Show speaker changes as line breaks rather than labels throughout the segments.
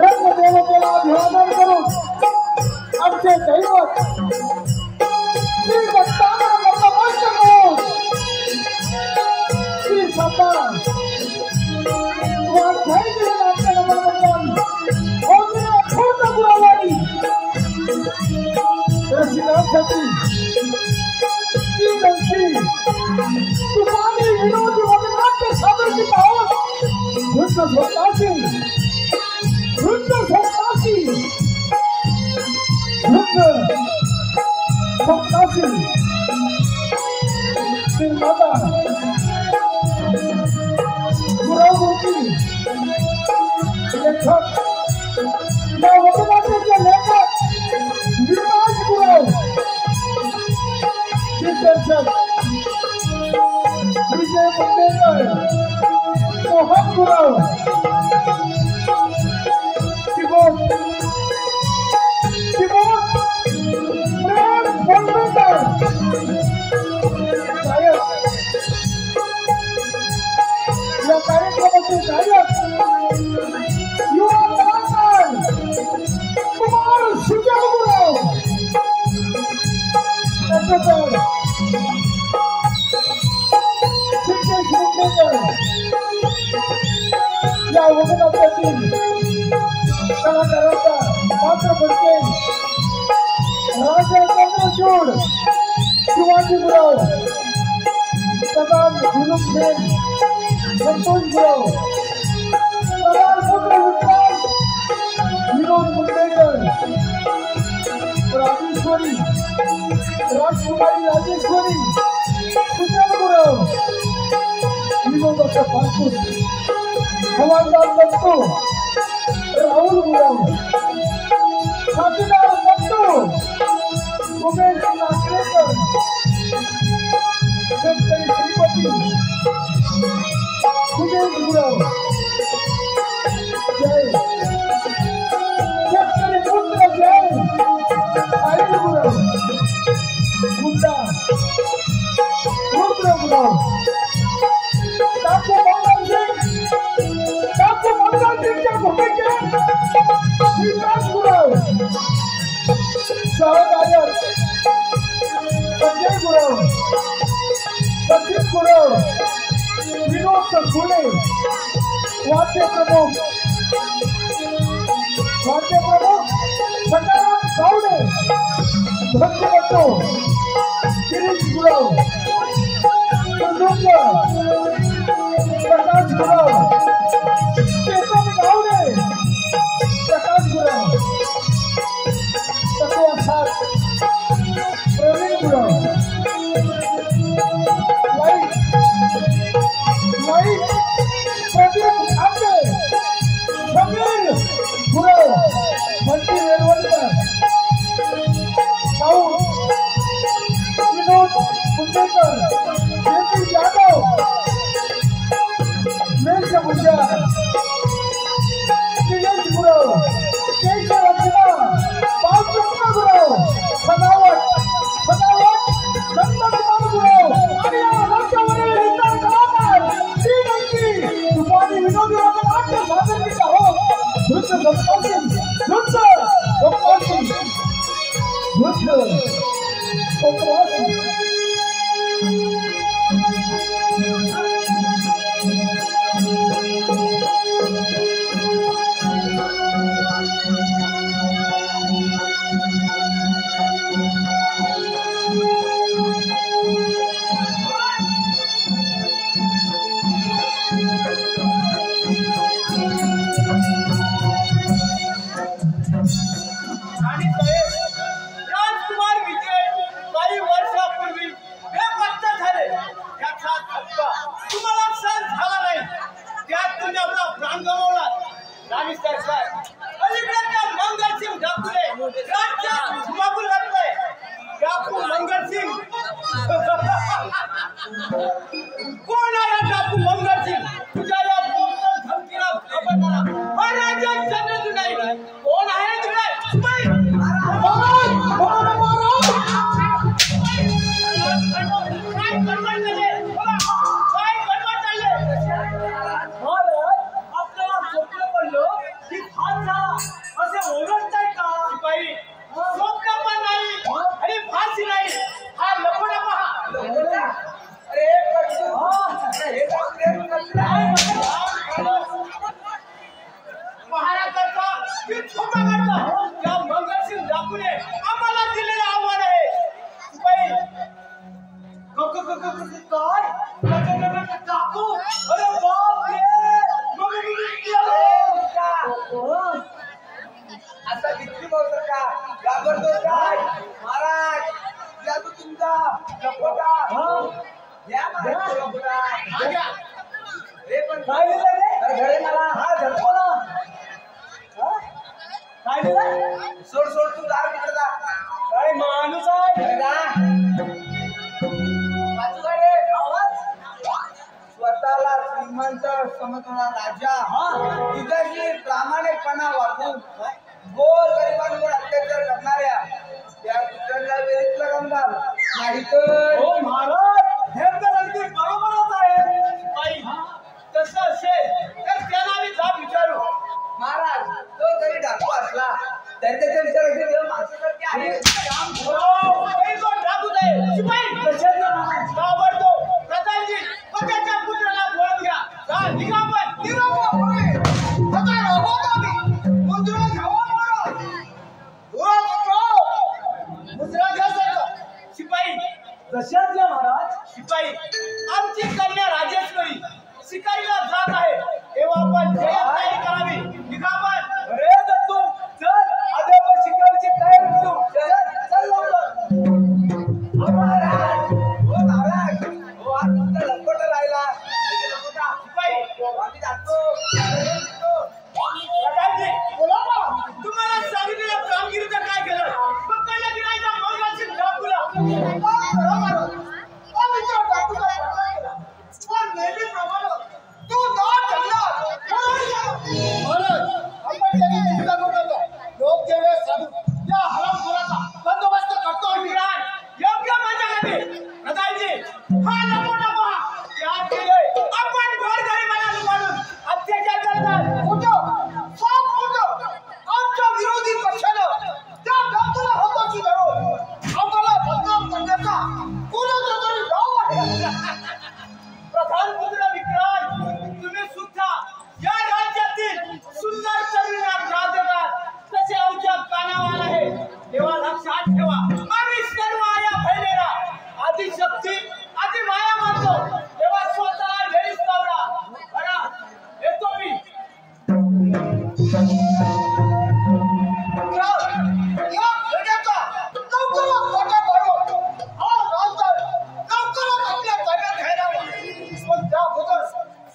रंगदेवतेला अभिवादन करून आमचे दैवत श्री दत्ताना नतमस्तक होऊन श्री सातारा वाघाईचे नाट्य नमन होते पूर्ण गुरावाडी रसिकांसाठी श्री नंदी तुम्हारी विनोदी वदनाट्य सादर करीत आहोत. वृद्ध स्वतःची निर्माता गुरावमूर्ती लेखक या वदनाट्याचे लेखक विकास गुराव, दिग्दर्शक विजय मुंडेकर, मोहन गुराव, कार्यक्रमाचे गायक युवा कलाकार कुमार सुजय गुराव, सिद्धेश मुंडेकर या वदनाट्यातील कलाकारांचा पात्र बनते. राजा चंद्रचूड शिवाजी गुराव, सदान गुरुखेड संतोष गुराव, पुत्र विद्वान विनोद मुंडेकर, राजेश्वरी राजकुमारी राजेश्वरी सुजन गुराव, विनोदाचा पासून हवालदार दत्तो राहुल गुराव, साथीदार दत्तो उमेश नागरेकर, शेतकरी श्रीपती सुजय गुराव, जय शेतकरी पुत्र जय आई गुराव, गुंडा रुद्र गुराव, टाकू मंगल सिंगच्या भूमिकेत विकास गुराव, सहकार्य संजय गुराव, सचिन गुराव, विनोद सखुले, वाद्य प्रमुख सकाराम गावडे, धन्यवाद गिरीश गुराव, प्रकाश गुराव, चेतन गावडे, प्रकाश गुराव, प्रवीण गुराव, प्रदीप आंबे, समीर गुराव, बंटी वेलवलकर, विनोद मुंडेकर, जेपी यादव, मेष भुजार, दिनेश गुराव, केशव रचना, बालकृष्ण गुराव, सदावत नंदकुमार गुराव आणि या राज्यावरील इतर कलाकार श्री नंदी तुम्हारी विनोदी वदनाट्य सादर करीत आहोत. वृद्ध
कोण आहे टाकू मंगल सिंग तुझ्या या धमकीला महाराजा चंद्रचूड नाही कोण आहे तुला आपल्याला सोड सोड तू दार तिकडे जा.
काय माणूस आहे
अरे जा. वाचू काय रे? स्वतःला श्रीमंत समजणारा राजा तुझ्याशी प्रामाणिकपणा वागून गोर गरिबांवर अत्याचार करणाऱ्या त्या कुत्र्याला वेळीतलं गंगाल नाही तर
हो महाराज हे तर अगदी बरोबरच आहे
बाई तसं असेल तर त्याला मी जाब विचारू. महाराज तो जरी डाकू असला तरी त्याच्या विचाराचे माणसासारखे आहे.
हो,
हे तो डाकूच आहे. शिपाई
कशाला महाराज?
ताबडतोब प्रधानजी व त्याच्या पुत्राला बोलून घ्या. जा निघा पण निघा पुढे. आता राहत आम्ही मुद्रा घ्यावा महाराज. मुद्रा घ्या सर. शिपाई
कशाला महाराज?
शिपाई आमची कन्या राजेश्वरी शिकारीला जात आहे तेव्हा आपण जय्यत तयारी करावी. निघा पण.
अरे दत्तू चल आधी आपण शिकारीची तयारी करू. चल चल लवकर.
हो महाराज. हो महाराज. हो आज तुमचा लंगोटा राहिला. शिपाई आम्ही जातो. प्रधानजी बोला ना. तुम्हाला सांगितलेल्या कामगिरीचं काय केलं? पकडल्या गिरायचा मौलाची डाकूला करा महाराज. आम्ही त्या डाकूला पकडला केला. पण नेहमीप्रमाणे तू दाट ठरला. महाराज आपण त्याची चिंता करू नका. योग्य वेळ साधून या हरामखोराचा बंदोबस्त करतो आम्ही. योग्य माझ्या मध्ये प्रधानजी हा लंगोटा पहा. त्यात केलंय आपण गोरगरिबाला लुबाडून अत्याचार करतात. कुठं साप कुठं आमच्या विरोधी पक्षानं त्या डाकूला हाताची धरून आम्हाला बदनाम करण्याचा कोणाचा तरी डाव आहे. प्रधान पुत्र विक्रांत तुम्ही सुद्धा या राज्यातील सुंदर तरुणीला त्रास देतात तसे आमच्या कानावर आहे. तेव्हा लक्षात ठेवा आम्ही सर्व आया बहिणीला आधी शक्ती आधी माया मानतो. तेव्हा स्वतःला वेळीच लावला. बरा येतो मी. या खेड्याचा लवकरात मोठा करून हा राजदार लवकरात आपल्या ताब्यात घ्यायला हवा. पण त्या अगोदर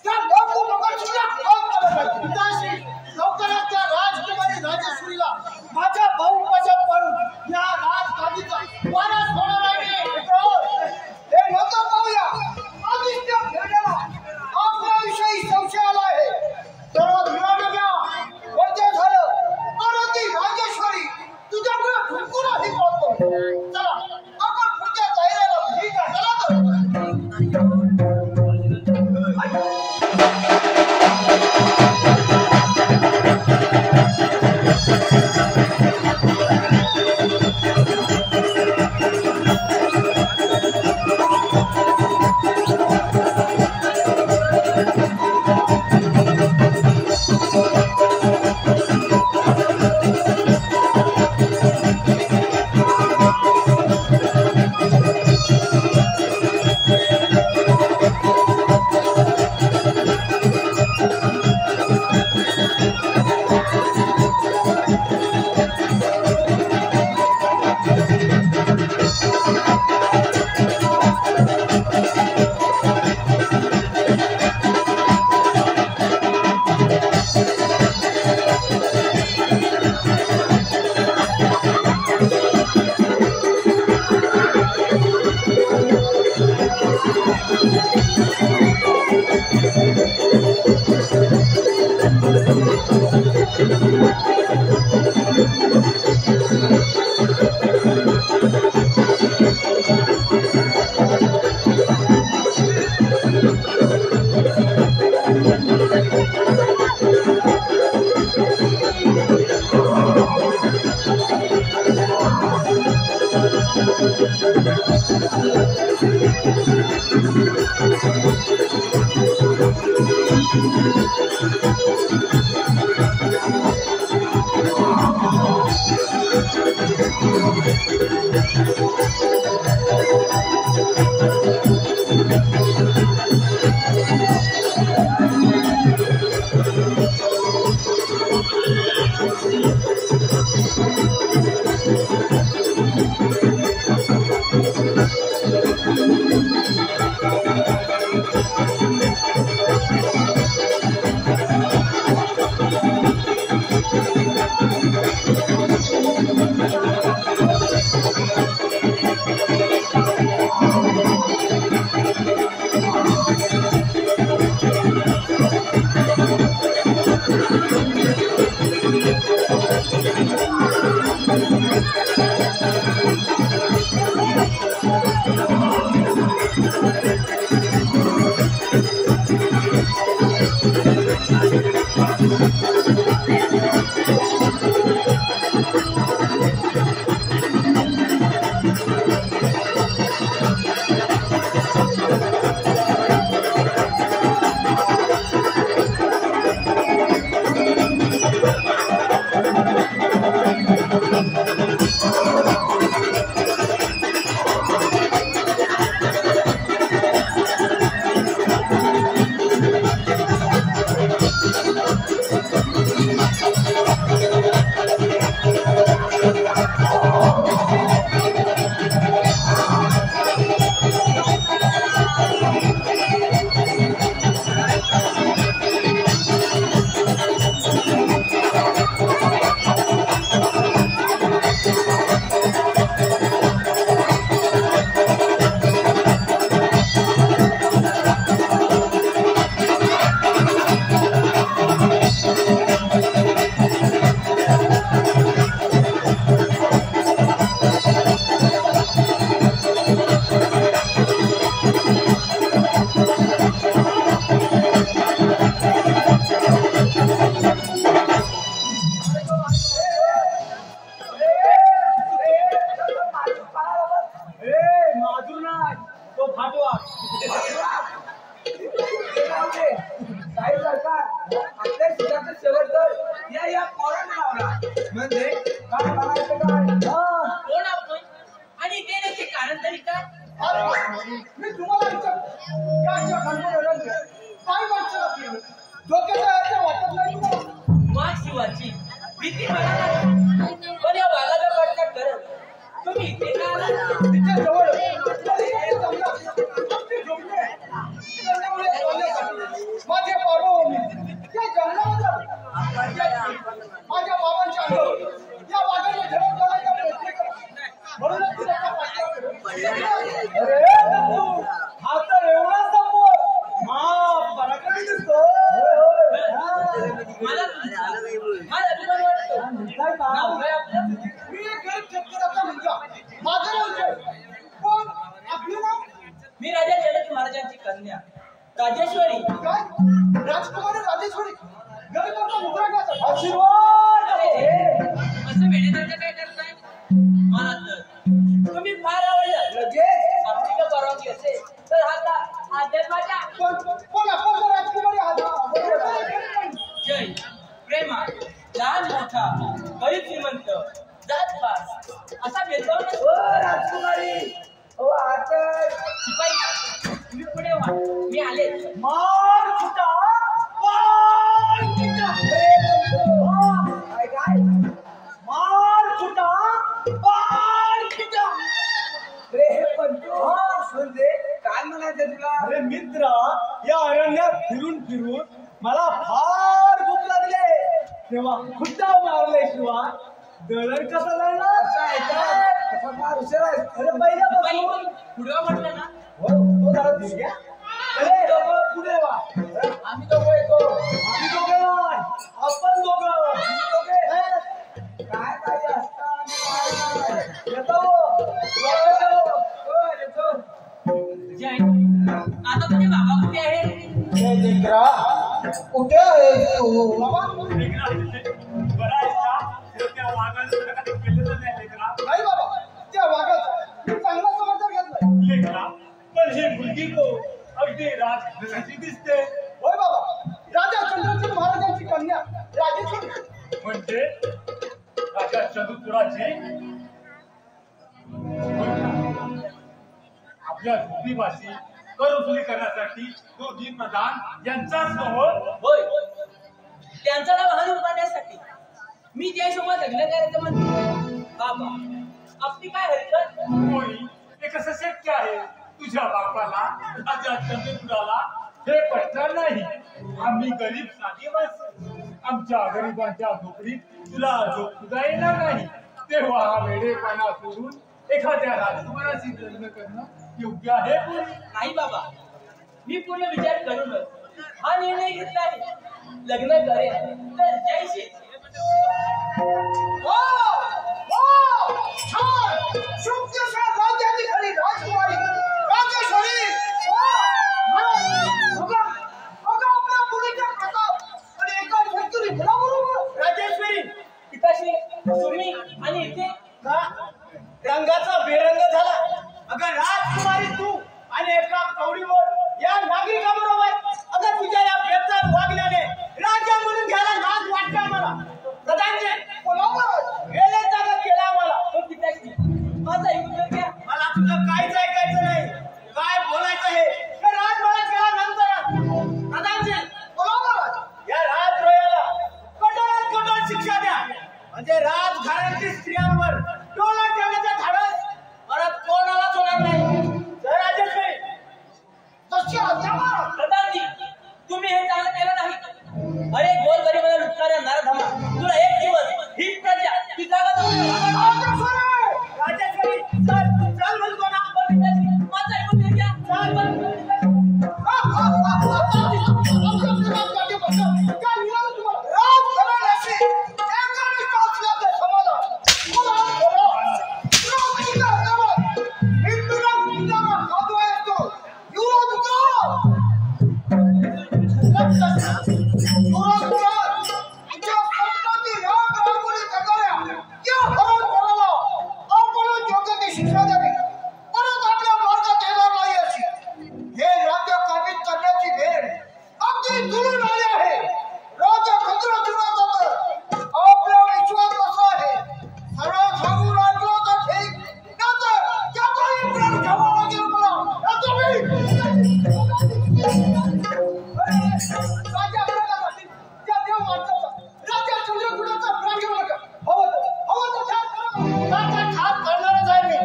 त्या डाकू लोकांची काम करायला पाहिजे. पिताश्री लवकरात त्या राजकुमारी राजेश्वरीला माझ्या भाऊपासून पडून या राजगादीचा वारस होणार आहे. हे नको पाहूया. आधीच त्या खेड्याला आपल्याविषयी संशय आला आहे. सर्व धिराणं घ्या. म्हणजे झालं तर ती राजेश्वरी तुझ्यामुळे ठुकून आधी पडतो. चला आपण पुढच्या तयारीला ठीक आहे. चला तर. मी तुम्हाला विचारतो काय माणसाला केलं डोक्याचा वाटत नाही तुम्हाला
वाघ शिवाची भीती मला पण या वाघाचा पटका करत तुम्ही इथे का आला?
तिथे जवळ माझे बाबा त्या जंगलामध्ये माझ्या बाबांच्या अंगावर या वाघाने झडप घालायचा प्रयत्न केला म्हणूनच तिला
अरे हा तर एवढा समोर पराक्रमी दिसतो.
मला अभिमान वाटतो. नाव काय आपलं?
मी एक गरीब शेतकऱ्याचा मुलगा माझं नाव जय पण आपलं नाव
मी राजा जनक महाराजांची कन्या राजेश्वरी.
काय राजकुमारी राजेश्वरी गरीबाचा मुद्रा घ्यायचा
आशीर्वाद
असं वेळेसारखं काय करताय मला तर तुम्ही फार आवडलं.
लगेच
आपली का परवानगी असेल तर हा जन्माच्या
पण आपण तर राजकुमारी आहात
जय प्रेमा लहान मोठा गरीब श्रीमंत जात पास असा भेदभाव नसतो.
राजकुमारी ओ आता
शिपाई तुम्ही पुढे व्हा मी आले.
मार फुटा पाय फुटा काय काय मार फुटा पाय फुटा रे हे पंचो सुन दे काय म्हणायचं तुला. अरे मित्र या अरण्यात फिरून फिरून मला फार भूक लागली तेव्हा खुट्टा मारल्याशिवाय दळण कसं जाणार कसा फार हुशार आहे. अरे पहिल्यापासून
पुढे म्हटलं ना
हो तो जरा दिस घ्या. अरे दोघं पुढे वा
आम्ही दोघं येतो.
आम्ही दोघे नाही आपण दोघं आम्ही दोघे काय पाहिजे असता येतो येतो.
जय आता तुझे बाबा कुठे आहे?
कुठे आहे तू बाबा नाही बाबा त्या वाघाचा मी चांगला समाचार घेतलाय.
पण ही मुलगी तो अगदी राजघराण्याची दिसते.
होय बाबा राजा चंद्रचूड महाराजांची कन्या राजेश्वरी.
म्हणजे राजा चंद्रचूडाची आपल्या झोपडीपाशी कर वसुली करण्यासाठी तो जी प्रधान यांचाच नव्ह.
होय त्यांचा नाव हनुमान पाहण्यासाठी मी जयसोबत लग्न करायचं म्हणतो. बाबा आपली काय हरकत?
होई हे कसं शक्य आहे. तुझ्या बापाला राजा चंद्रचूडाला हे पटणार नाही. आम्ही गरीब साधी माणसं आमच्या गरिबांच्या झोपडीत तुला झोप सुद्धा येणार नाही. तेव्हा हा वेडेपणा सोडून एखाद्या राजकुमाराशी लग्न करणं योग्य आहे.
नाही बाबा मी पूर्ण विचार करूनच हा निर्णय घेतला आहे. लग्न करेल तर जयशी
राज्याची खरी राजकुमारी राजेश्वरी आपल्या मुलीच्या प्रताप आणि एका शक्तीने बरोबर राजेश्वरी
पिताश्री तुम्ही आणि इथे
का रंगाचा बेरंग झाला अगं राजकुमारी तू आणि एका कवडीवर या नागरिकाबरोबर अगं तुझ्या या बेताल वागल्याने राजा म्हणून घ्यायला लाज वाटते मला प्रधानजी बरोबर गेले जागा केला मला
पण पिताश्री माझा ऐकून घ्या
मला तुझं काहीच ऐकायचं नाही काय बोलायचं हे राजमहाराज गेल्यानंतर प्रधानजी बरोबर या राजरोयाला कठोरात कठोर शिक्षा द्या म्हणजे राजघराण्यातील स्त्रियांवर डोळा ठेवण्याचं धाडस परत कोणालाच होणार नाही जर राजेश्वरी तशी आज्ञा
प्रधानजी तुम्ही हे चांगलं केलं नाही अरे गोरगरिबाला लुटणाऱ्या नारधमा तुला एक दिवस ही प्रजा ती जागा
राजेश्वरी चल म्हणतो ना
माझा ऐकून घ्या
शिक्षा द्यावी परत आपल्या मार्गात येणार नाही अशी हे राज्य काबीज करण्याची वेळ अगदी दुरून आली आहे राज्य खंजरा जुळा जातं आपला विश्वास कसा आहे सरळ सांगून ऐकलं तर ठीक नाहीतर त्याचाही प्राण घ्यावा लागेल मला राजा त्या देव माणसाचा राजा चंद्रगुडाचा प्राण घेऊ नका हवं तर ठार करणारच आहे मी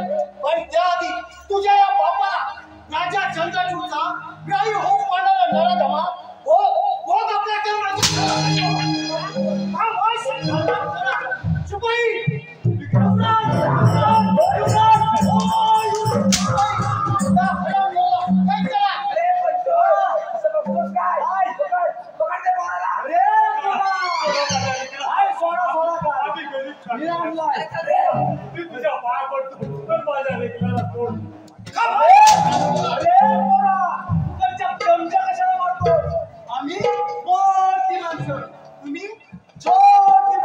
पण त्याआधी तुझ्या या बापाला राजा चंद्रचूडचा ग्राही होऊन पाडणारा नराधमा होत आपल्याकडे
तुझ्या पाय पडतो पण माझ्या लेकराला सोड
आम्ही मोठी माणसं तुम्ही छोटी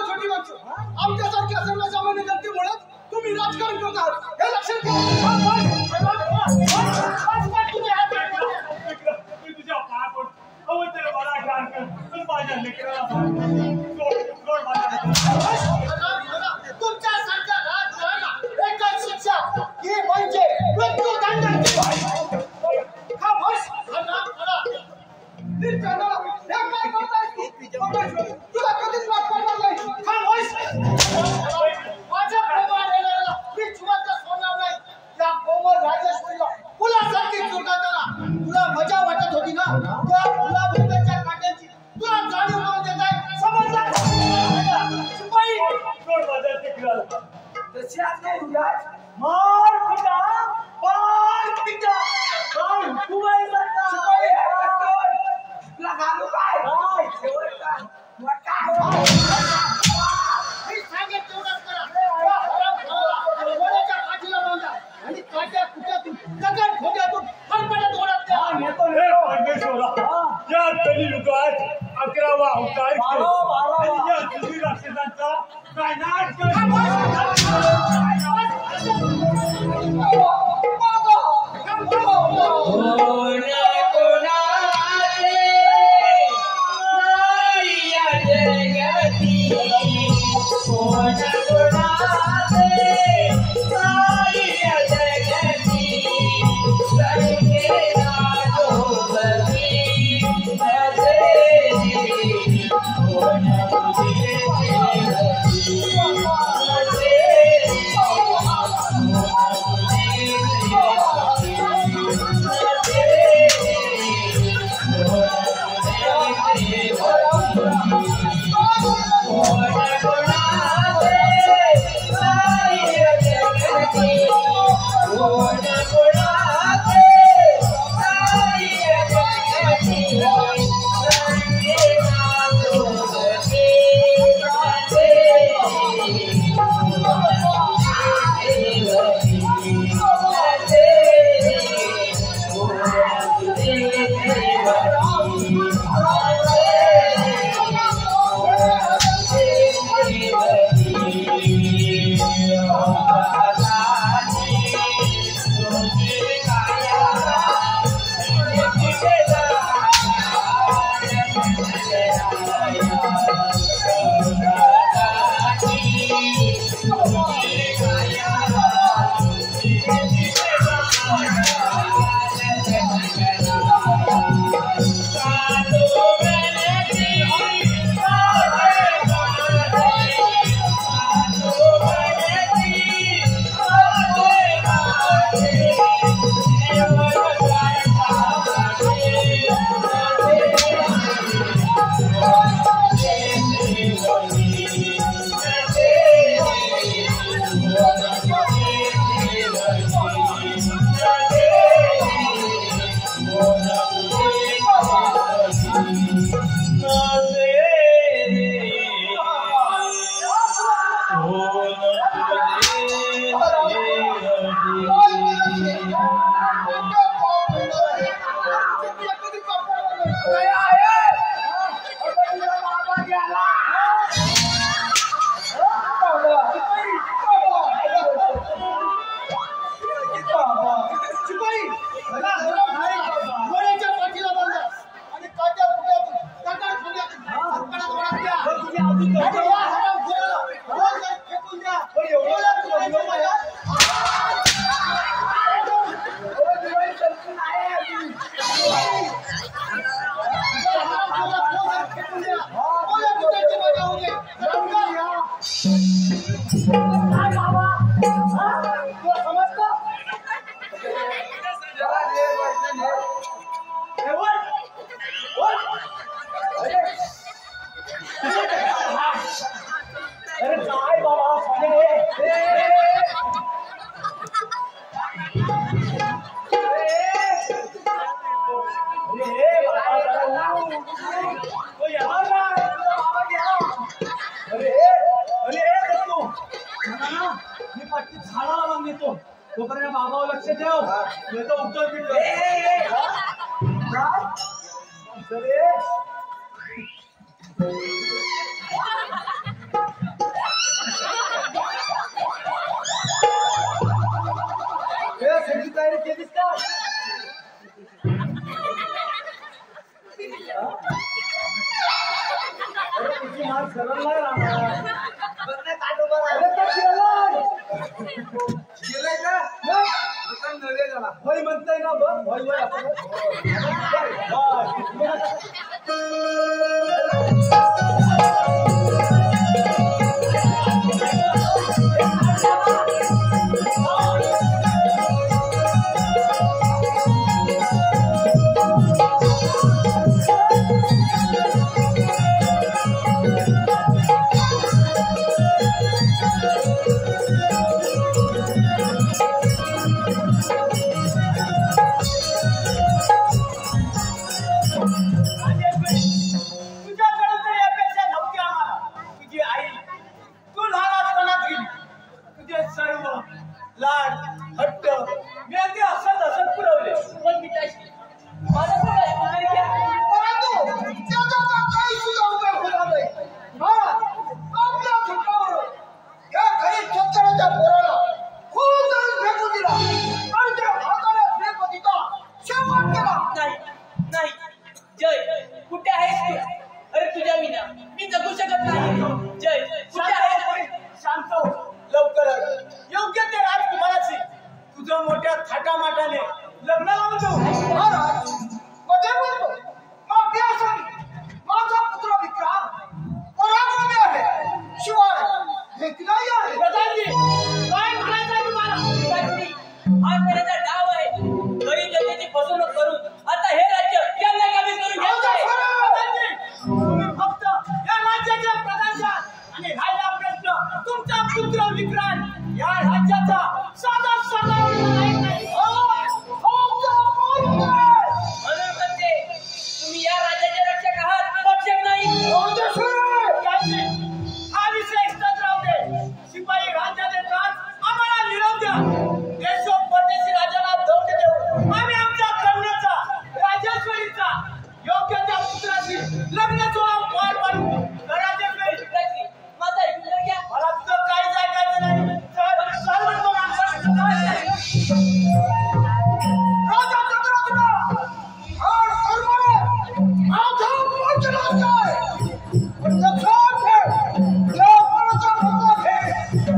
छोटी माणसं आमच्यासारख्या सर्वसामान्य जनतेमुळे तुम्ही राजकारण करतात हे लक्षात
तुझ्या पाय पडतो अवं त्याला मला घाण कर पण माझ्या लेकराला सोड
तुमच्यासारख्या राजकारणाला एकच शिक्षा ही म्हणजे मृत्यूदंड तुला कधीच माफ करणार नाही माझ्या प्रेमाला येणाऱ्याला मी जिवंत सोडणार नाही त्या कोमल राजेश्वरीला फुलासारखी चुरगाळताना तुला मजा वाटत होती ना त्या गुलाबीच्या काट्यांची तुला जाणीव करून देत आहे समजला शिपाई
सोड माझ्या लेकराला
तशी आज्ञा युवराज मार पिटा पार पिटा काय तू काय करता तुला घालू काय शेवट काय
मी सांगेन तेवढंच करा त्या हरामखोराला घोड्याच्या पाठीला बांधा आणि काट्या कुट्यातून दगड खोद्यातून फरफटत ओढत द्या
हे परमेश्वरा या कलियुगात 11वा अवतार आणि या दुसरी राक्षसांचा काय नाश
तोपर्यंत बाबावर लक्ष ठेव नाही तर उत्तर सगळी तयारी केलीस का? तुझी माल सरळ नाही राहणार. गेलाय का? नव्हे झाला होय म्हणताय ना बघ होय होय आपण
हा विषय एक्स्ट्राच राहू दे. शिपाई राजा देतात आम्हाला निरोप द्या. देशो परदेशी राजाला दौड देऊ. आम्ही आमच्या कन्याचा राजेश्वरीचा योग्य त्या पुत्राशी लग्न सोहळा पार पाडू. राजेश्वरी
शिकायची माझा ऐकून तर घ्या.
मला तुझं काहीच ऐकायचं नाही. चल म्हणतो राजा चंद्रशेखर और कर्मणे माझा पोचला जाय. पण लक्षात ठेव या पणाचा मुद्दा आहे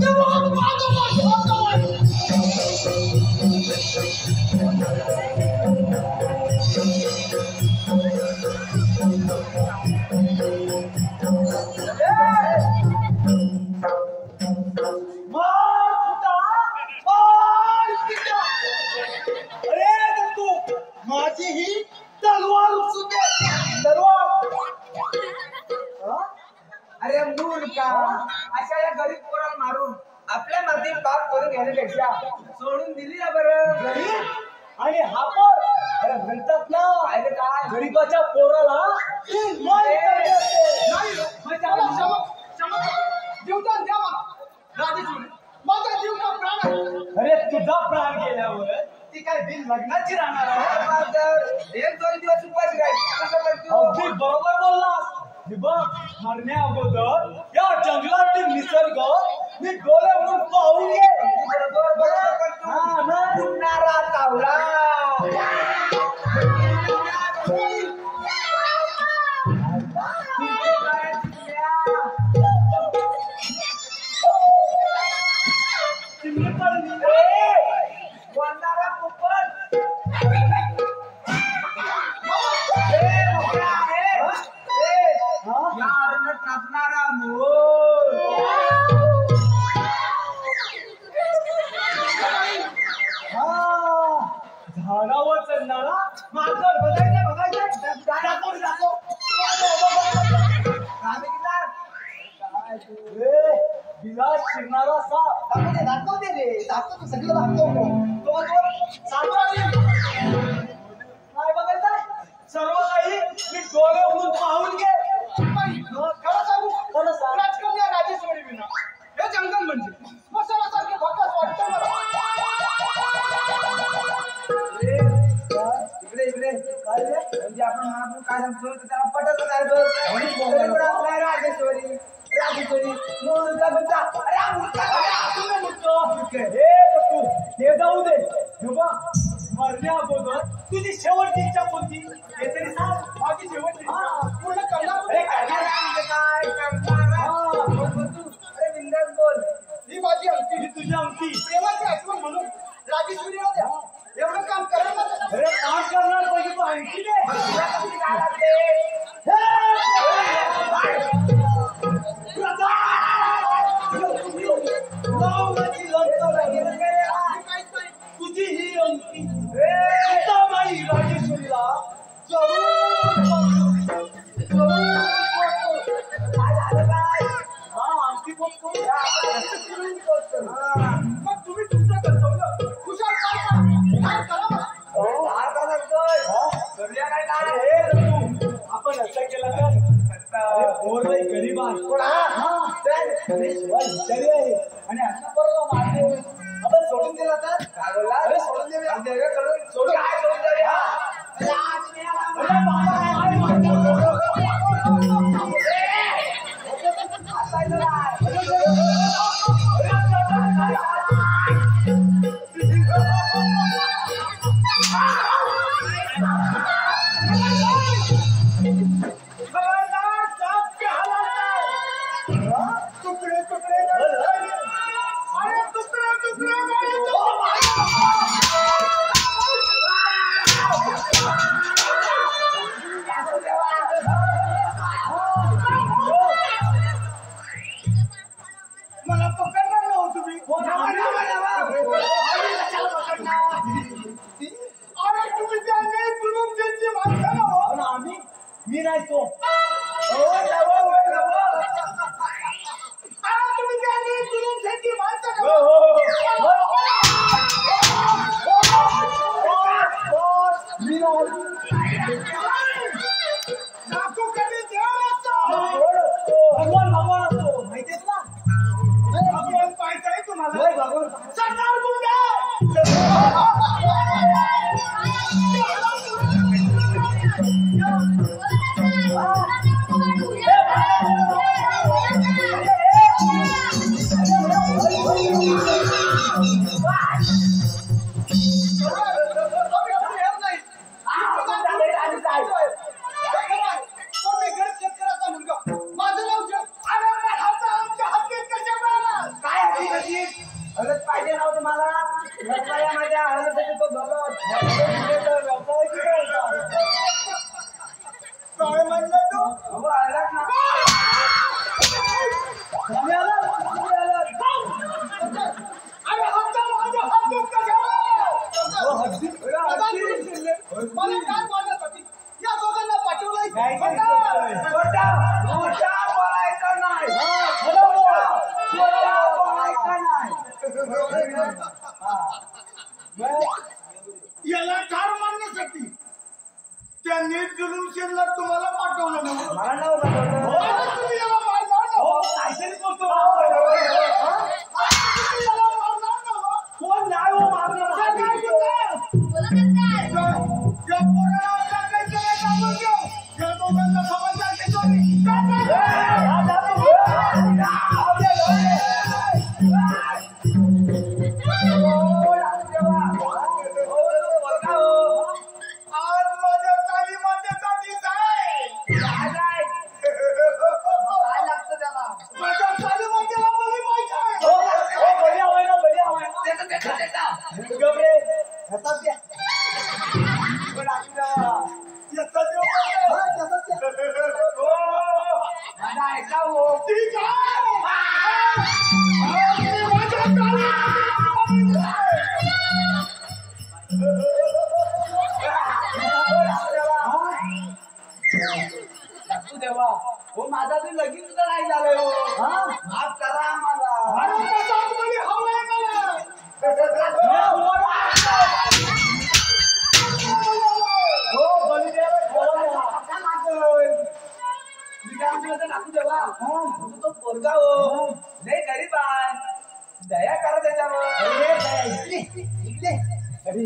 तेव्हा माझा शब्द आहे.
माझी ही तलवार उचलून दे. तलवार अरे मूर्खा, अशा या गरीब पोराला मारून आपल्या माती पाप करून घेण्यापेक्षा सोडून दिली ना बरं. गरीब आणि हा पोर अरे म्हणतात ना, अरे काय गरीबाच्या पोराला
जीवदान द्या मला. राजेश्वरी माझा जीव का प्राण आहे.
अरे तुझा प्राण गेल्यावर ती काय बिन लग्नाची राहणार आहे. एक दोन दिवस उपाशी राहील. अगदी बरोबर बोललास. हे बघ, मरण्या अगोदर या जंगलातील निसर्ग मी डोळे म्हणून पाहून घे. हा ना, उडणारा तावडा बोलणारा कुपन नाचणारा मोर. झाडावर चढणारा माकड. बघायचं बिलास शिरणारा साप. दाखवते रे, दाखवतो सगळं दाखवतो. काय बघायचं सर्व काही मी डोळे उघडून पाहून घे.
खरं सांगू
खरं सांग.
राजकन्या राजेश्वरी विना हे जंगल म्हणजे मसाल्यासारखे भकास वाटतं मला.
इकडे काय रे? म्हणजे आपण महापूर काय सांगतो तर त्याला पटत नाही बघ. आपला राजेश्वरी मुलगा म्हणता, अरे मुलगा हे जाऊ दे. मरण्या अगोदर तुझी शेवटची इच्छा कोणती हे तरी सांग.
माझी शेवटची पूर्ण करणार.
अरे काय अरे बिंदास बोल.
ही माझी अंगठी.
ही तुझी अंगठी.
प्रेमाची आठवण म्हणून राजेश्वरीला द्या. एवढं काम करा.
अरे काम करणार पाहिजे तू अंगठी दे. तुझी ही अंगठी सीताबाई राजेश्वरीला अंगठी बघतो.
मग तुम्ही तुमचं कर्तव्य खुशाल काय करा मला.
आपण असं केलं तर पोरलाही गरीब आहे. विचारी आहे आणि अशा बरोबर मारले आपण सोडून दिला तर काय बोलला. अरे सोडून दे. सोडून काय सोडून दे.
तुकडे तुकडे अरे तुकडे तुकडे मला पकडणार ना तुम्ही. अरे तुम्ही त्यांनी जुलूम त्यांची माणसं ना.
आम्ही मी नाही तो.
तुम्ही त्यांनी जुलूम त्यांची माणसं कधी देव असतो.
हळद पाहिजे नव्हतं मला लग्नाला माझ्या हळदसाठी तो
काय म्हणलं तू
हळद ना
अरे हप्ता माझ्या हद्दीत मला काय बोलण्यासाठी या दोघांना पाठवलंय
बोलायचं नाही
याला ठार मारण्यासाठी त्यांनी जुलूम शेणला तुम्हाला पाठवलं ना
मला नव्हतं
तुम्ही याला मारणार ना
काहीतरी बोलतो
तुम्ही याला मारणार ना
कोण नाही हो मारणार
या पोराला आता काही करायचं आपण घेऊ. या दोघांना समाजात घेतो मी. आज माझ्या तालीमातेचा दिस आहे. माझ्या तालीमातेला बळी पाहिजे. याचा देव पाहिजे. ठीक आहे. आज मी माझ्या तालीमातेला
देवा हो माझा तू लगीन सुद्धा नाही झालं हो माफ करा आम्हाला
अरे तसाच बळी हवाय मला.
हो बलिदेव टाकू देवा तो पोरगा हो लय गरीब आहे दया करा त्याच्यावर अरे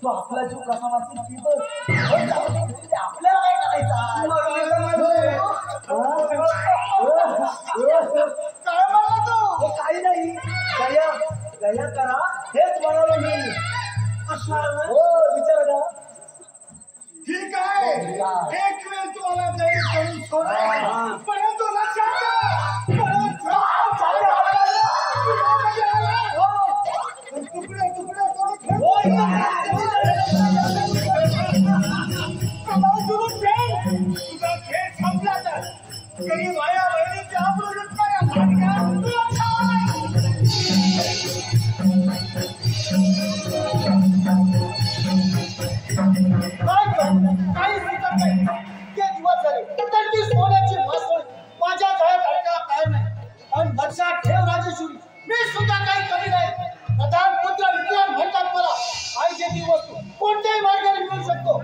तू आपला जीव कसा वाचतो आपल्याला काय
काय म्हणला तू
काही नाही दया दया करा हेच म्हणालो मी हो विचार करा
ठीक आहे एक वेळ तुम्हाला दया करून सोडा परंतु लक्षात ठेवा, तुकडे तुकडे करून तुझा खेळ संपला तर काही वाया बहिणीची आबरू लुटणाऱ्या भांडण्यात तुला काही सुचत नाही. ते दिवस झाले त्यांनी सोन्याची मासोळी माझ्या गळ्यात अडकायला तयार नाही. आणि लक्षात ठेव राजेश्वरी मी सुद्धा काही कमी नाही. प्रधान पुत्र विक्रांत म्हणतात मला आईची वस्तू कोणत्याही मार्गाने मिळू शकतो.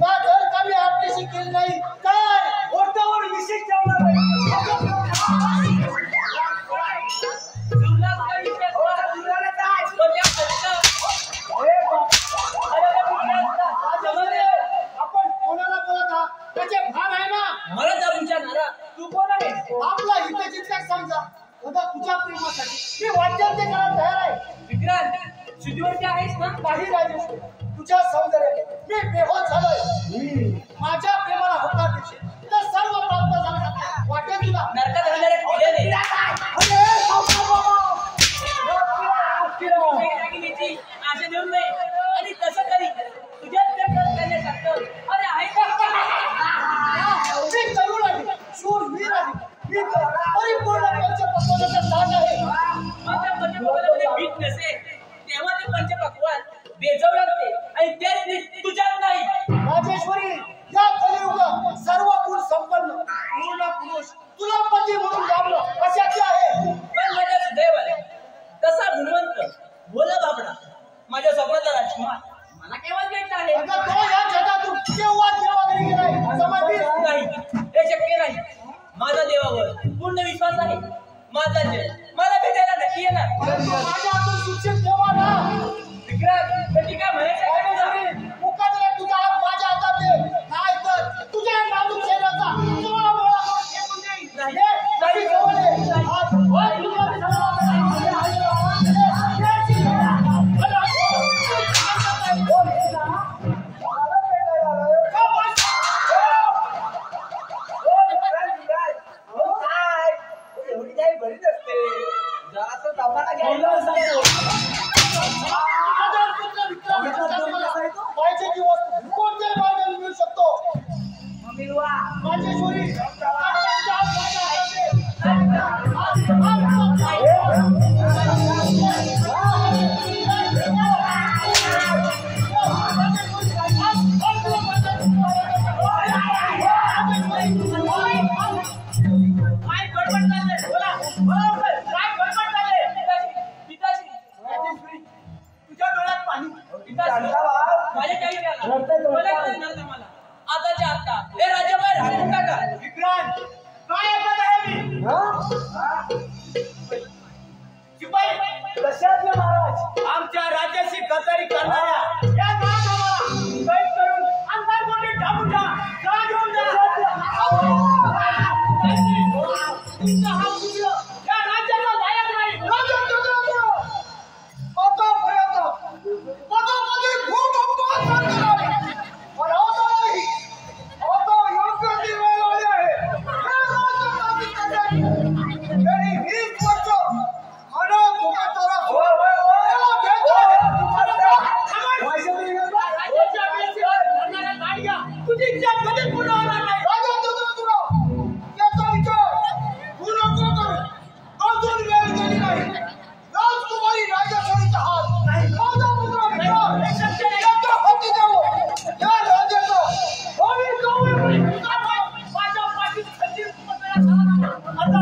ना घर कमी आपलीशी केली नाही काय ओठावर विशेष ठेवणार नाही. आपण कोणाला बोलत आहात त्याचे भान आहे ना.
मला जा विचारणारा तू कोण आहे
आपला हितचिंतक समजा उद्या तुझ्या प्रेमासाठी मी वाटेल ते करायला तयार आहे.
विक्रांत शुद्धीवरती आहेस ना
नाही राजेश्वरी तुझ्या सौंदर्याने मी बेहोश झालोय. माझ्या प्रेमाला होकार देशील तर सर्व प्राप्त झालं वाटेल तुला.
नरकात राहणाऱ्या किड्याने दागिन्याची आशा देऊ नये आणि तसं तरी तुझ्याच करण्यासारखं अरे आहे
मी तरुण आहे शूरवीर आहे मी परिपूर्ण पंचपक्वानाचा ताज आहे.
मग त्या पंचपक्वानामध्ये भीत नसे तेव्हा ते पंचपक्वान बेजाव लागते आणि ते तुझ्यात नाही.
राजेश्वरी या कलियुगात सर्व गुण संपन्न पूर्ण पुरुष तुला पती म्हणून लाभलं अशाची आहे.
पण माझ्या सुदैवाने तसा गुणवंत भोला बाबडा माझ्या स्वप्नातला राजकुमार मला केव्हा भेटला आहे.
अगं तो या जगातून केव्हा देवाघरी गेलाय समजलीस?
नाही हे शक्य नाही. माझा देवावर पूर्ण विश्वास आहे. माझा जय मला भेटायला नक्की येणार.
परंतु माझ्या हातून सूचित ठेवा ना.
विक्रांत कधी काय म्हणायचं आहे का तुझं?
मुकादला तुझा हात माझ्या हातात दे नाही तर तुझ्या राजेश्वरी
काय गडबड चाललंय बोला काय गडबड चाललंय पिताश्री
तुझ्या डोळ्यात पाणी
माझ्या काही मला आताच्या आता हे राज्यबाहेर हाकून टाका
विक्रांत काय ऐकत आहे मी शिपाई
कशातले महाराज
आमच्या राज्याशी गद्दारी करणाऱ्या या नागाला कैद करून अंधारकोंडीत डांबून जा घेऊन जा तुमचा हा पुत्र या राज्याला लायक नाही आतापर्यंत पदामध्ये खूप अपमान झाले पण आता नाही आता योग्य ती वेळ आली आहे हे राज्य काबीज करण्याची गेली 20 वर्ष मला तुमच्याला याला घ्यायचं आहे. राज्याच्या वेळेवर लढणाऱ्या गाड्या तुझी इच्छा कधीच पूर्ण होणार नाही याचा विचार तू नको करू अजून वेळ गेली नाही राजकुमारी राजेश्वरीचा हात माझा मुलगा विक्रांत याच्या हाती द्यावं या राज्याचा माझ्या पाठीत खंजीर आता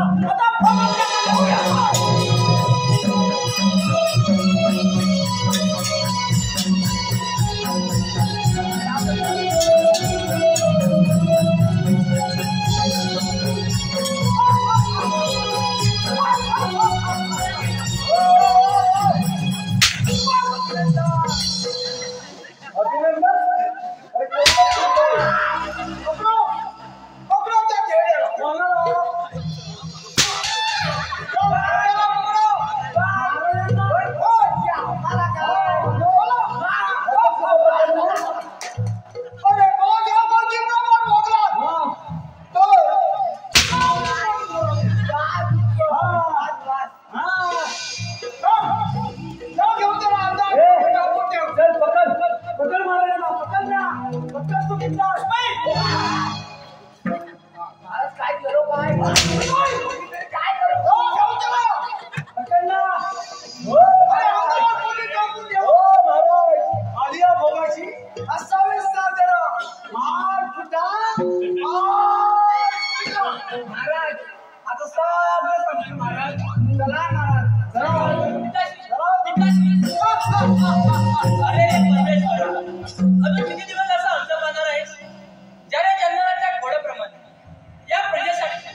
पकडो त्या खेळ्याला
महाराज आता सगळं संपलं महाराज चला महाराज
अरे परमेश्वरा अजून किती दिवस असा अंत पाहणार आहे ज्याने जन्माच्या घोड्याप्रमाणे या प्रजेसाठी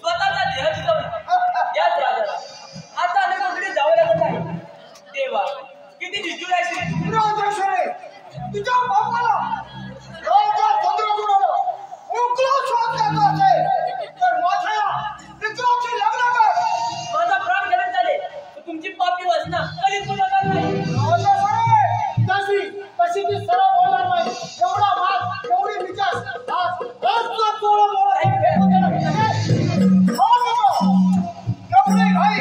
स्वतःचा देह दिला याच राजाला आता अनेक कोणतरी जावं लागत आहे देवा किती निष्ठुर आहे
तुझ्या बापाला राजा चंद्रचूडाला उकळून शोध द्यायचा असेल तर माझ्या मित्राची लग्न कर
माझा प्राण गेले झाले तर तुमची पापी वासना कधीच पूर्ण करणार नाही
तशी ती सरळ बोलणार नाही एवढा माग एवढी विचार तुला चोळा मोळा एवढी घाई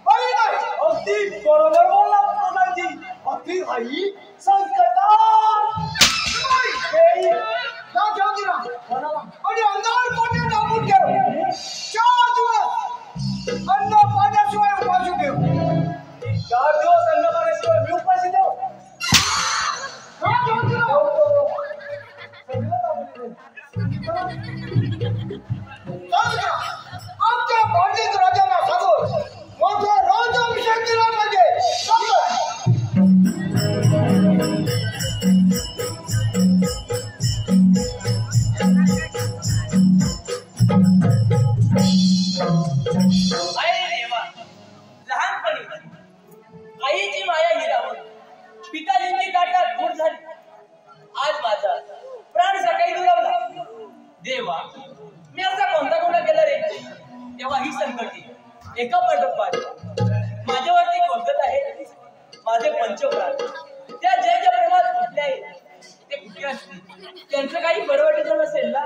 बरी नाही
अगदी बरोबर बोलला प्रधानजी अगदी आई संकटात
आणि अंधार कोणी दाबून ठेव 4 दिवस अन्न पाण्याशिवाय उपाशी ठेव
4 दिवस अन्न पाण्याशिवाय मी उपाशी देऊ
आमच्या पंडित राजाला सांगून मोठा राजाभिषेक दिला म्हणजे
लहानपणी आईची माया हिरावून पिताजींची गाठात मूठ झाली आज माझा प्राण सकाळी दुरावला देवा मी असा कोणता गुन्हा केला रे तेव्हा ही संकटी एका पाठोपाठ माझ्यावरती कोसत आहे माझे पंचप्राण त्या जय ज्या प्रेमात कुठले आहेत ते कुठे असतील त्यांचं काही बरं वाटत नसेल ना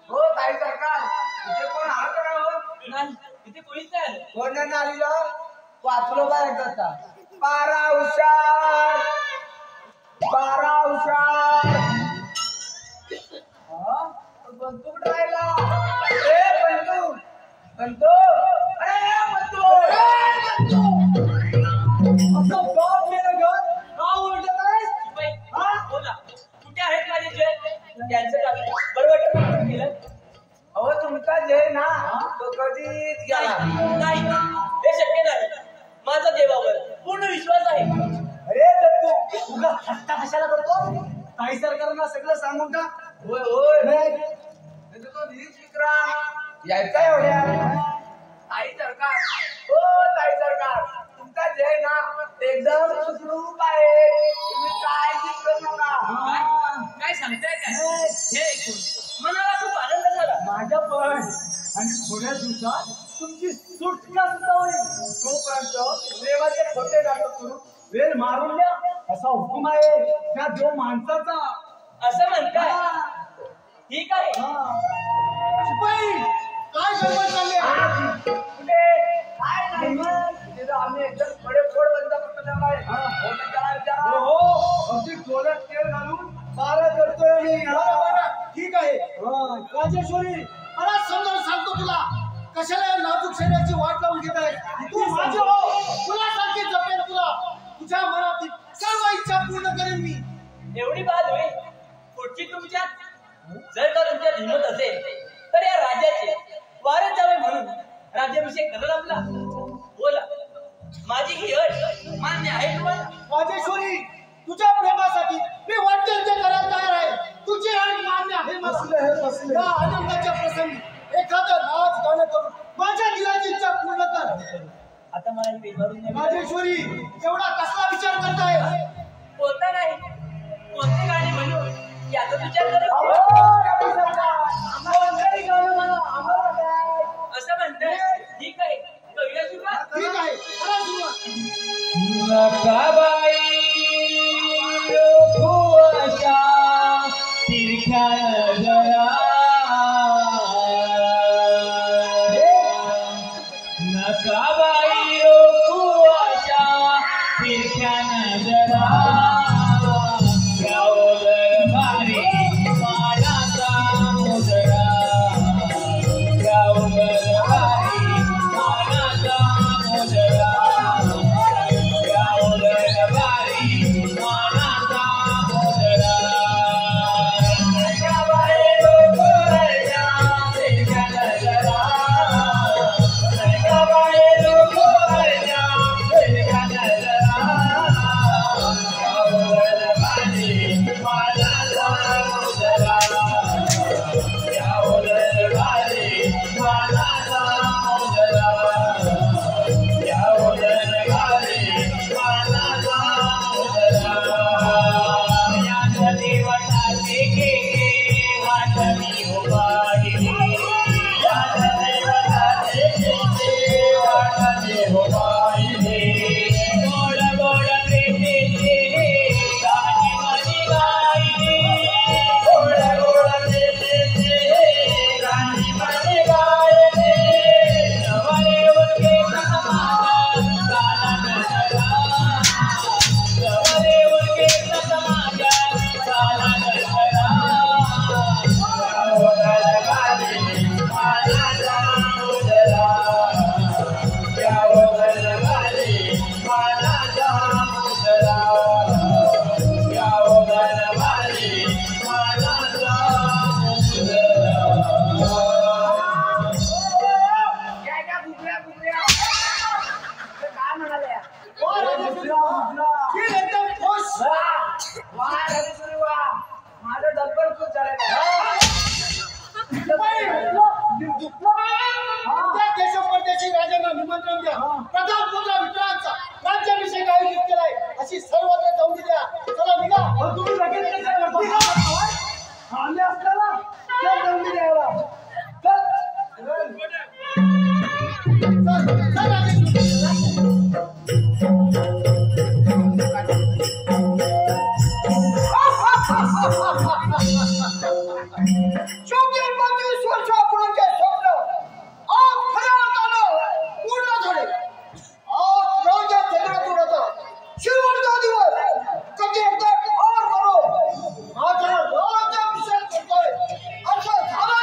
हो ताई सरकार इथे कोण आलं का हो
नाही इथे कोणीच नाही आलं
कोण नाही आलेलं वाचलो बा एकदा 12 हुशार 12 हुशार बंतू कुठं राहिला? ए बंतू बंतू अरे बंतू असं बाप मेलं घर का ओरडत आहेस?
बाई,
हा?
बोला कुठे आहेत माझे जय? त्यांचं काय बरं वाटतं केलं?
अहो तुमचा जय ना तो कधीच गेला
नाही हे शक्य नाही. माझा देवावर पूर्ण विश्वास आहे.
अरे दत्तू तुला थट्टा कशाला करतो? काही सरकारला सगळं सांगून टाक. होय होय नाही तो निरीक्ष विक्रम यायचा एवढ्या ताई सरकार हो ताई सरकार तुमचा जय ना एकदम सुखरूप आहे. तुम्ही काळजी करू नका.
काय सांगताय काय? हे ऐकून मनाला खूप आनंद झाला.
माझ्या पण आणि थोड्या दिवसात तुमची सुटका सुद्धा होईल. तोपर्यंत देवाचे खोटे नाटक करून वेळ मारून द्या असा हुकूम आहे त्या देव माणसाचा.
असं म्हणताय? ठीक आहे.
शिपाई काय गडबड चालली आहे?
कुठे काय नाही मग तिथं आम्ही एकदम थोडे फोड बंद करतो आहे. हो अगदी डोळ्यात तेल घालून बारा करतोय मी.
ठीक आहे
राजेश्वरी
मला समजावून सांगतो तुला कशाला या नाजूक शरीराची वाट लावून घेत आहे. तू माझे हो तुला सारखे जपेन तुला तुझ्या मनातील सर्व इच्छा पूर्ण करेन मी.
एवढी बात होईल पुढची तुमच्या जर का तुमच्यात हिंमत असेल तर या राज्याचे वारस जावे म्हणून राज्याभिषेक कराल आपला. बोला माझी ही अट मान्य आहे तुम्हाला?
राजेश्वरी तुझ्या प्रेमासाठी मी वाटेल ते करायला तयार आहे. तुझी अट मान्य आहे मला. या आनंदाच्या प्रसंगी एखादं नाच गाणं करून माझ्या दिलाची इच्छा पूर्ण कर.
आता मला ही बेमारून नाही.
राजेश्वरी एवढा कसला विचार करताय?
कोणता नाही कोणते गाणे म्हणू याचा विचार करत असं म्हणताय? ठीक आहे करूया सुरुवात.
ठीक आहे करा सुरुवात.
नकाबाई रोखुआशा तिरख्या नजरा नकाबाई रोखुआशा तिरख्या नजरा गावगर भारी मानाचा मुजरा गावगर भारी मानाचा मुजरा
माझा राजाभिषेक करतोय असं झालं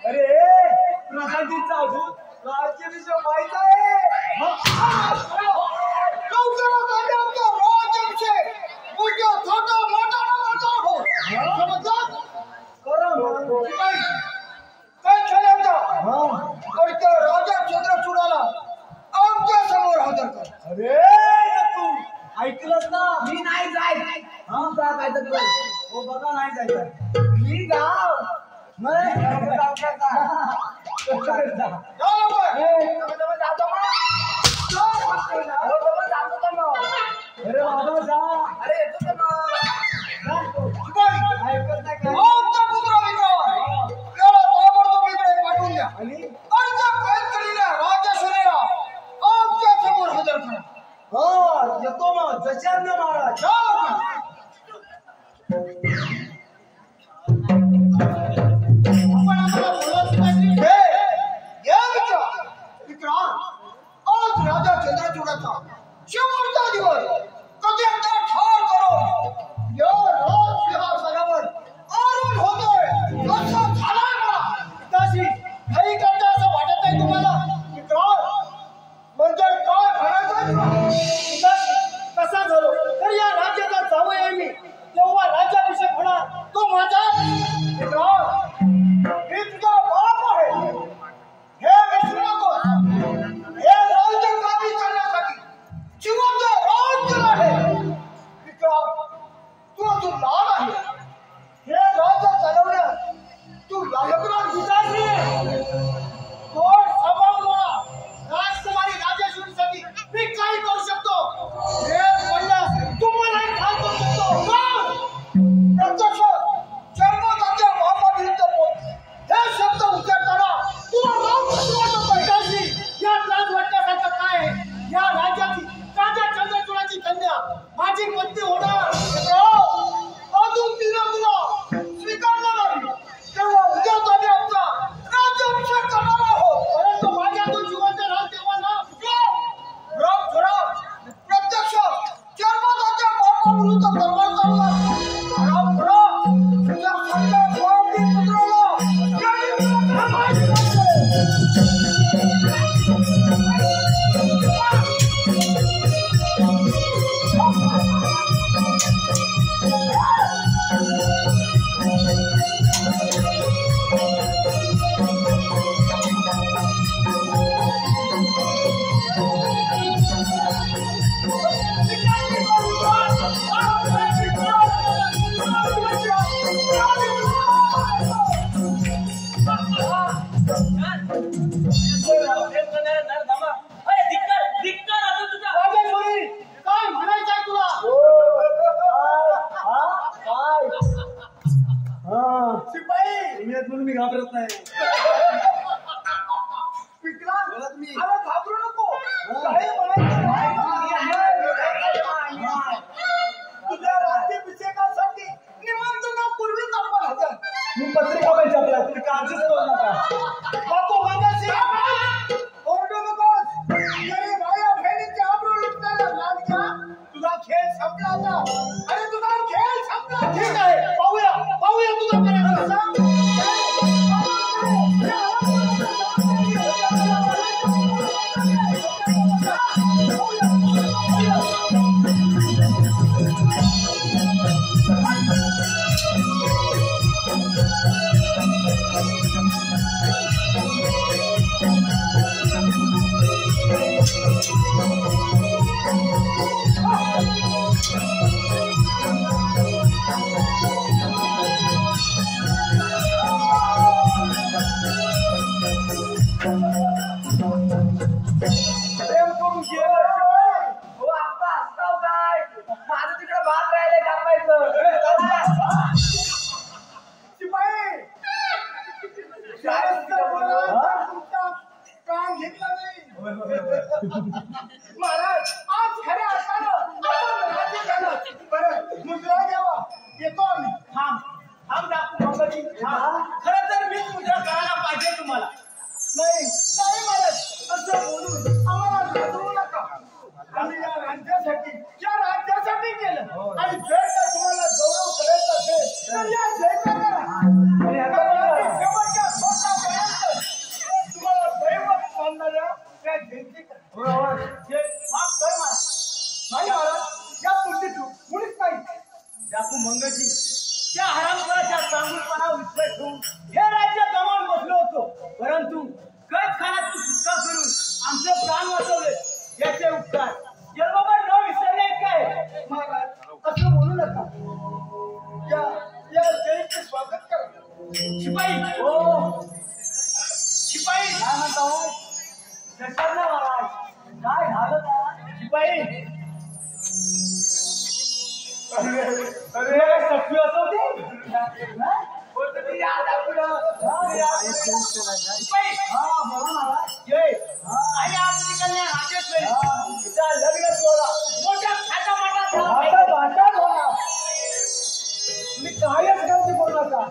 अरे प्रधानजींचा अजून राज्याभिषेक व्हायचा आहे.
राजा चंद्रचूडाला आमच्या समोर हजर कर.
अरे तू ऐकलंस ना, मी नाही जाय. हा का काय तर हो बघा नाही जायचं मी गाव नाही जाऊ का अरे बाबा जा. अरे येतो तर ऐकत नाही काय.
आमचा पुत्र विक्रम त्याला ताबडतोब इकडे पाठवून द्या
आणि
अर्ज कैद केलेल्या राजेश्वरीला आमच्या समोर हजर करा.
हो येतो मग जशांना महाराज.
जा लवकर. आपण आम्हाला बोलवत नाही. हे या विक्रम आज राजा चंद्रचूडाचा शेवटचा दिवस कधी एकदा ठार करो या राजसिंहासनावर आरूढ होतोय असं झालंय मला. पिताजी काही करता असं वाटत नाही तुम्हाला? विक्रम म्हणजे काय म्हणायचं पिताजी कसा झालो तर या राज्याचा जावई आहे मी, तेव्हा राज्याभिषेक होणार तो माझा. विक्रम मी तुझा बाप आहे हे विसरू नकोस. हे राज्य काबीज करण्यासाठी जीवाचं राज्य आहे. विक्रम तू अजून लहान आहे. हे राज्य चालवण्यात तू लायकरार विचारली. कोण सभा बोला राजकुमारी राजेश्वरीसाठी मी काही करू शकतो. हे म्हणल्यास तुम्हालाही ठार करू शकतो. प्रत्यक्ष जन्मदात्या बापाविरुद्ध बोल हे शब्द उच्चारताना तुला राग कसं वाटत नाही? यात लाज वाटण्यासारखं काय आहे? या राज्याची राजा चंद्रचूडाची कन्या माझी पत्नी होणार. अजून तिला तुला स्वीकारलं नाही तेव्हा उद्याच आम्ही आमचा राज्याभिषेक करणार आहोत. परंतु माझ्या तो जिवंत राज तेव्हा ना प्रत्यक्ष जन्मदात्या बापाविरुद्ध तलवार चालवणार. तुझ्या सगळ्या स्वार्थी पुत्राला यांनी तुला थांबायचे नसते. राजेश्वरी काय म्हणायचंय तुला?
शिपाई मी आहेत म्हणून मी घाबरत नाही.
विक्रांत
बोला तुम्ही.
अरे घाबरू नको. काही म्हणायचं नाही. तुझ्या राज्याभिषेकासाठी निमंत्रणापूर्वीच आपण हजर.
मी पत्रिका पण छापल्या तुम्ही काळजीच करू नका.
नको माझ्याशी ओरडू नकोस. जरी भाया बहिणीची आबरू लुटणारा लाडक्या तुझा खेळ संपला आता. अरे तुझा खेळ संपला. ठीक आहे पाहूया तुझा पराक्रम.
प्रेम करून गेलं शिपाई. हो आता असताव काय माझं तिकडे भात राहिले कापायचं.
शिपाई जास्त बोला तर तुमचा कान घेतला नाही. महाराज आज खऱ्या अर्थानं आपण राज्य झालं. बरं मुद्रा घ्यावा येतो आम्ही.
थांब दाखवू मंगळी. खरं तर मीच मुद्रा करायला पाहिजे तुम्हाला.
नाही महाराज असं बोलून आम्हाला लाजवू नका. आम्ही या राज्यासाठी केलं आणि जर का तुम्हाला गौरव करायचा असेल तर या जयकारा करा.
आणि आता बघा.
शेवटच्या हे राज्य गमावून बसलो होतो, परंतु कैदखान्यातून सुटका करून आमचे प्राण वाचवले याचे उपकार जन्मभर न विसरले काय? महाराज असं बोलू नका. या या जयंतीचे स्वागत करा. शिपाई हो शिपाई
काय म्हणता कशाला महाराज काय झालं का
शिपाई अरे सखी असवते शिपाई
हा बोला महाराज
जय आणि आपली कन्या राजेश्वरी तिचा लग्न सोहळा मोठ्या थाटामाटात झाला.
भाषा बोला मी कायच गलती बोलला का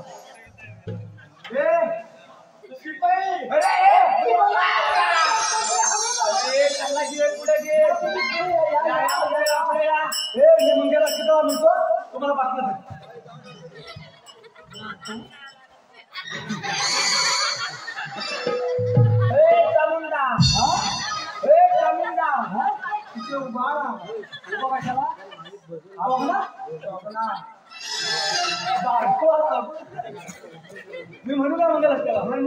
शिपाई
अरे
अरे चांगला घे पुढे घे
मुंग्याला किती मिळतो तुम्हाला बातम्या चामुंडा चामुंडा तिथे उभा उभा कशाला मी म्हणू का मंगल असतेला म्हणू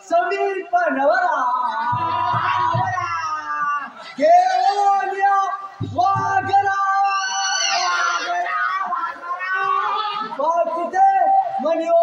समीर पनवरा केवलिया वागरा तिथे म्हणिओ